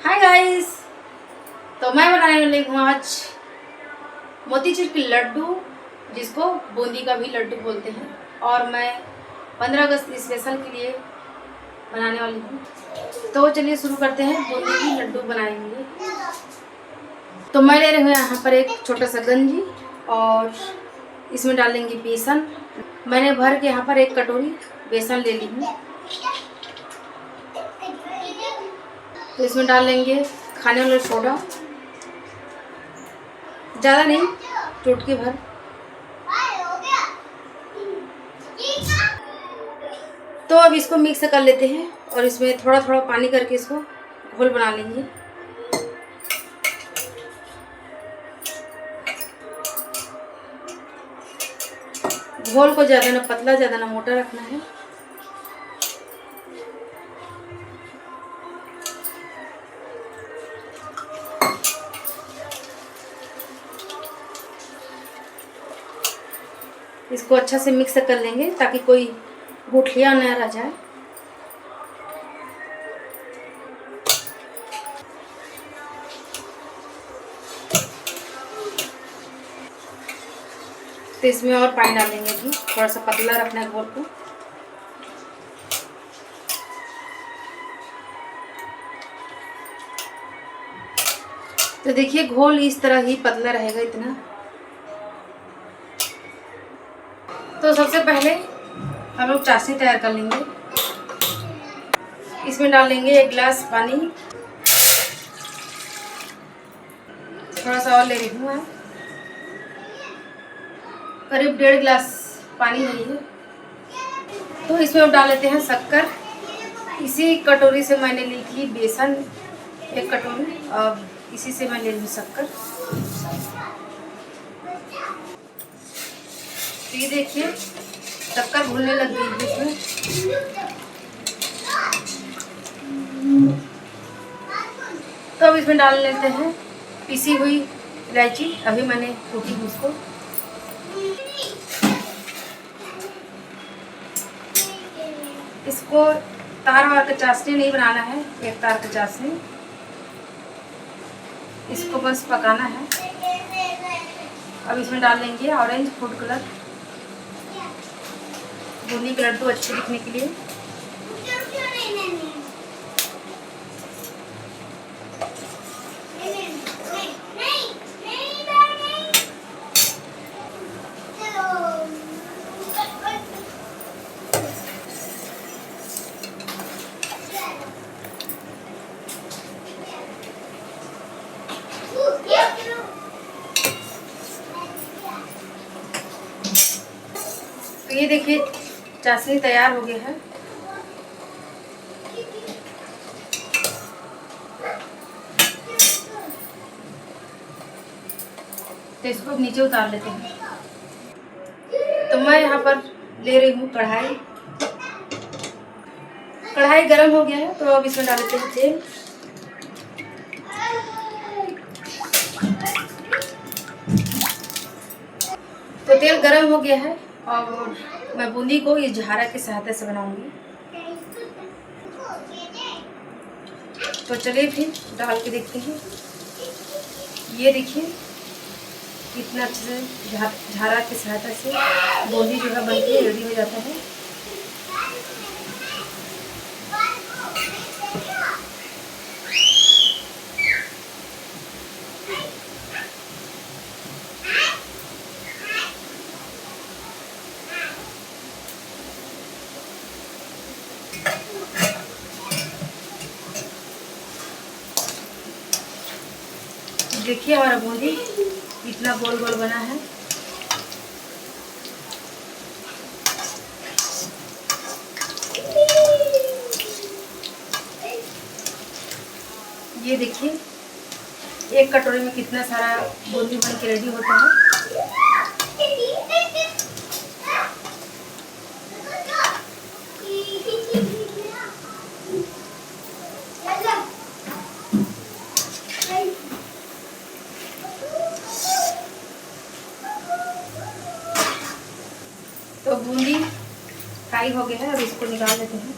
Hi guys. तो मैं बनाने वाली हूँ आज मोतीचूर की लड्डू, जिसको बूंदी का भी लड्डू बोलते हैं। और मैं 15 अगस्त स्पेशल के लिए बनाने वाली हूँ। तो चलिए शुरू करते हैं। बूंदी की लड्डू बनाएंगे। तो मैं ले रही हूँ यहाँ पर एक छोटा सा गंजी और इसमें डालेंगे बेसन। मैंने भर के यहाँ पर एक कटोरी बेसन ले ली हूँ। तो इसमें डालेंगे खाने वाला सोडा, ज़्यादा नहीं, चुटकी भर। तो अब इसको मिक्स कर लेते हैं और इसमें थोड़ा थोड़ा पानी करके इसको घोल बना लेंगे। घोल को ज़्यादा ना पतला, ज़्यादा ना मोटा रखना है। इसको अच्छा से मिक्स कर लेंगे ताकि कोई गुठलियाँ न रह जाए। तो इसमें और पानी डालेंगे, अभी थोड़ा सा पतला रखना है घोल को। तो देखिए घोल इस तरह ही पतला रहेगा इतना। तो सबसे पहले हम लोग चाशनी तैयार कर लेंगे। इसमें डाल लेंगे 1 गिलास पानी, थोड़ा सा और ले रही हूँ मैं, करीब 1.5 गिलास पानी है। तो इसमें हम डाल लेते हैं शक्कर। इसी कटोरी से मैंने ली थी बेसन 1 कटोरी, और इसी से मैं ले लूँ शक्कर। तो ये देखिए शक्कर घुलने लग गई है इसमें। तो अब इसमें डाल लेते हैं पिसी हुई इलायची, अभी मैंने कूटी हूँ उसको। इसको तार वार का चाशनी नहीं बनाना है, एक तार का चाशनी। इसको बस पकाना है। अब इसमें डाल लेंगे ऑरेंज फूड कलर, बूंदी के लड्डू अच्छे दिखने के लिए। तो ये देखिए चाशनी तैयार हो गया है। तो इसको नीचे उतार लेते हैं। तो मैं यहाँ पर ले रही हूँ कढ़ाई। कढ़ाई गरम हो गया है, तो अब इसमें डाल लेते हैं तेल। तो तेल गरम हो गया है और मैं बूंदी को इस झारा की सहायता से बनाऊंगी। तो चलिए फिर डाल के देखते हैं। ये देखिए कितना अच्छे से झारा की सहायता से बूंदी जो है बन के रेडी हो जाता है। देखिए हमारा बूंदी इतना गोल गोल बना है। ये देखिए 1 कटोरी में कितना सारा बूंदी बन के रेडी होता है। तो बूंदी फ्राई हो गया है, अब इसको निकाल लेते हैं।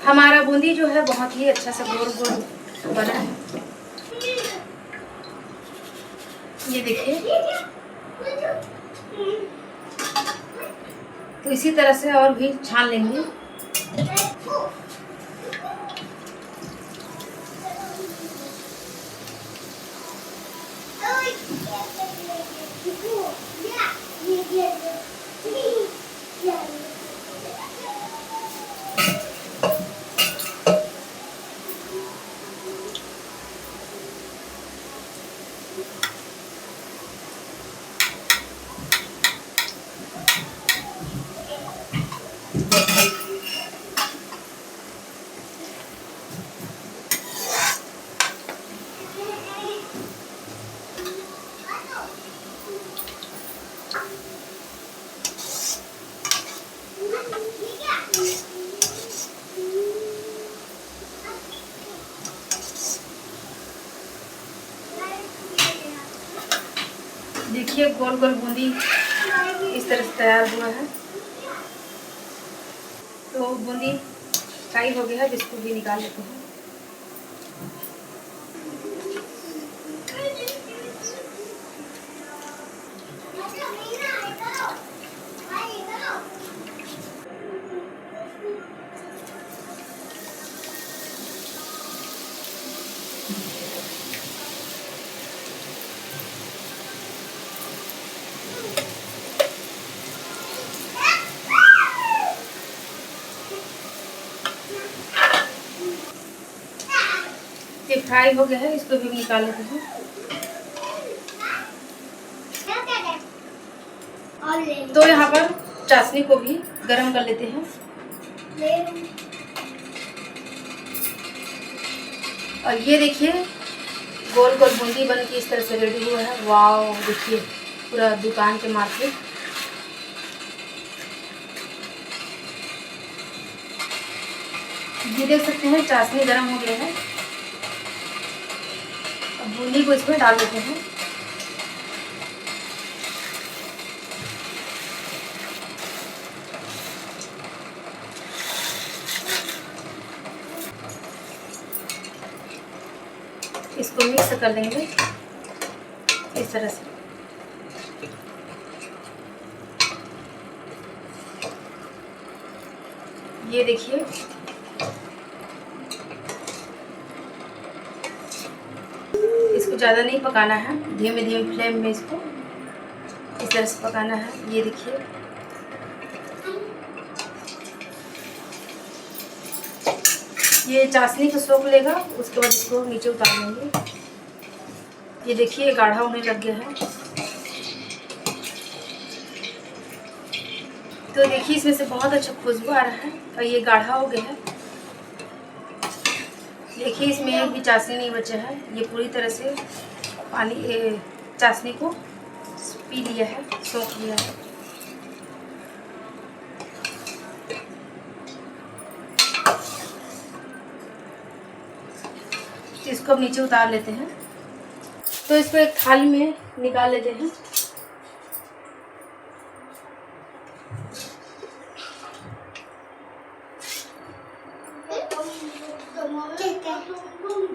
हमारा बूंदी जो है बहुत ही अच्छा सा गोल गोल बना है। ये देखिए, तो इसी तरह से और भी छान लेंगे। देखिए गोल गोल बूंदी इस तरह से तैयार हुआ है। तो बूंदी फ्राई हो गया है, इसको भी निकाल लेते हैं। ये फ्राई हो गया है, इसको भी निकाल लेते हैं। तो यहाँ पर चाशनी को भी गरम कर लेते हैं। और ये देखिए गोल गोल बूंदी बन के इस तरह से रेडी हुआ है। वाव, देखिए पूरा दुकान के मार्केट। ये देख सकते हैं चाशनी गरम हो गया है। अब बूंदी को इसमें डाल देते हैं। इसको मिक्स कर देंगे इस तरह से। ये देखिए इसको ज़्यादा नहीं पकाना है, धीमे धीमे फ्लेम में इसको इस तरह से पकाना है। ये देखिए ये चाशनी को सोख लेगा, उसके बाद इसको नीचे उतार देंगे। ये देखिए गाढ़ा होने लग गया है। तो देखिए इसमें से बहुत अच्छा खुशबू आ रहा है और ये गाढ़ा हो गया है। देखिए इसमें एक भी चाशनी नहीं बचा है। ये पूरी तरह से पानी चाशनी को पी लिया है, सोख लिया है। इसको अब नीचे उतार लेते हैं। तो इसको एक थाली में निकाल लेते हैं।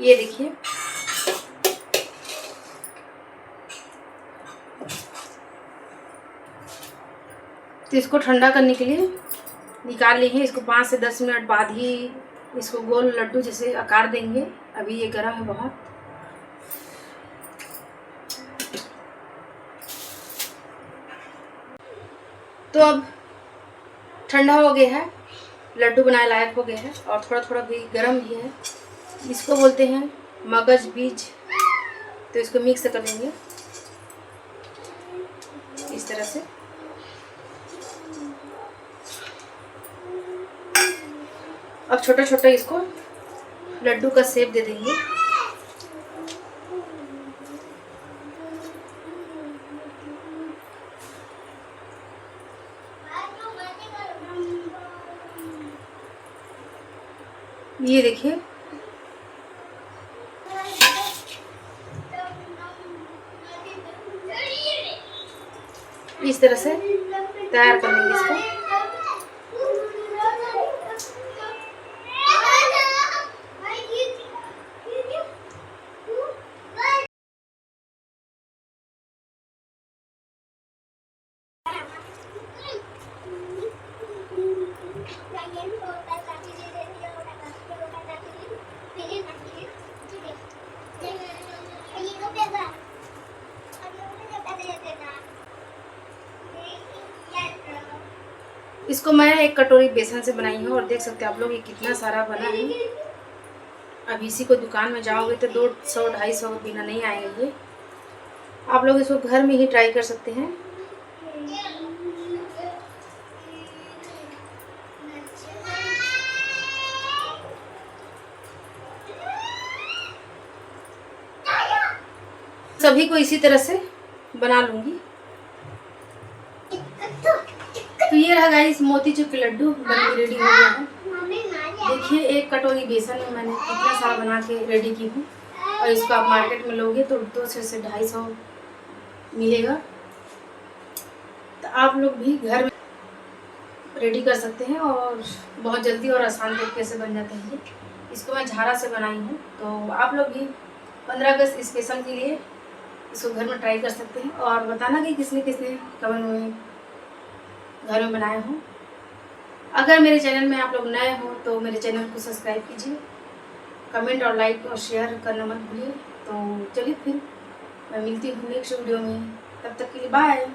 ये देखिए तो इसको ठंडा करने के लिए निकाल लेंगे। इसको 5 से 10 मिनट बाद ही इसको गोल लड्डू जैसे आकार देंगे। अभी ये गर्म है बहुत। तो अब ठंडा हो गया है, लड्डू बनाए लायक हो गया है और थोड़ा थोड़ा भी गर्म भी है। इसको बोलते हैं मगज बीज। तो इसको मिक्स कर देंगे इस तरह से। अब छोटा छोटा इसको लड्डू का शेप दे देंगे। ये देखिए इस तरह से तैयार कर लेंगे इसको। इसको मैं 1 कटोरी बेसन से बनाई हूँ और देख सकते हैं आप लोग ये कितना सारा बना है। अब इसी को दुकान में जाओगे तो 200-250 बिना नहीं आएंगे ये। आप लोग इसको घर में ही ट्राई कर सकते हैं। सभी को इसी तरह से बना लूँगी। तो ये रहा गाइस मोतीचूर के लड्डू बन के रेडी हो गया है। देखिए 1 कटोरी बेसन में मैंने कितना सारा बना के रेडी की हूँ और इसको आप मार्केट में लोगे तो 200 से 250 मिलेगा। तो आप लोग भी घर में रेडी कर सकते हैं और बहुत जल्दी और आसान तरीके से बन जाते हैं। इसको मैं झारा से बनाई हूँ, तो आप लोग भी 15 अगस्त स्पेशल के लिए इसको घर में ट्राई कर सकते हैं और बताना कि किसने किसने कमेंट में घर में बनाए हो। अगर मेरे चैनल में आप लोग नए हो तो मेरे चैनल को सब्सक्राइब कीजिए, कमेंट और लाइक और शेयर करना मत भूलिए। तो चलिए फिर मैं मिलती हूँ नेक्स्ट वीडियो में, तब तक के लिए बाय।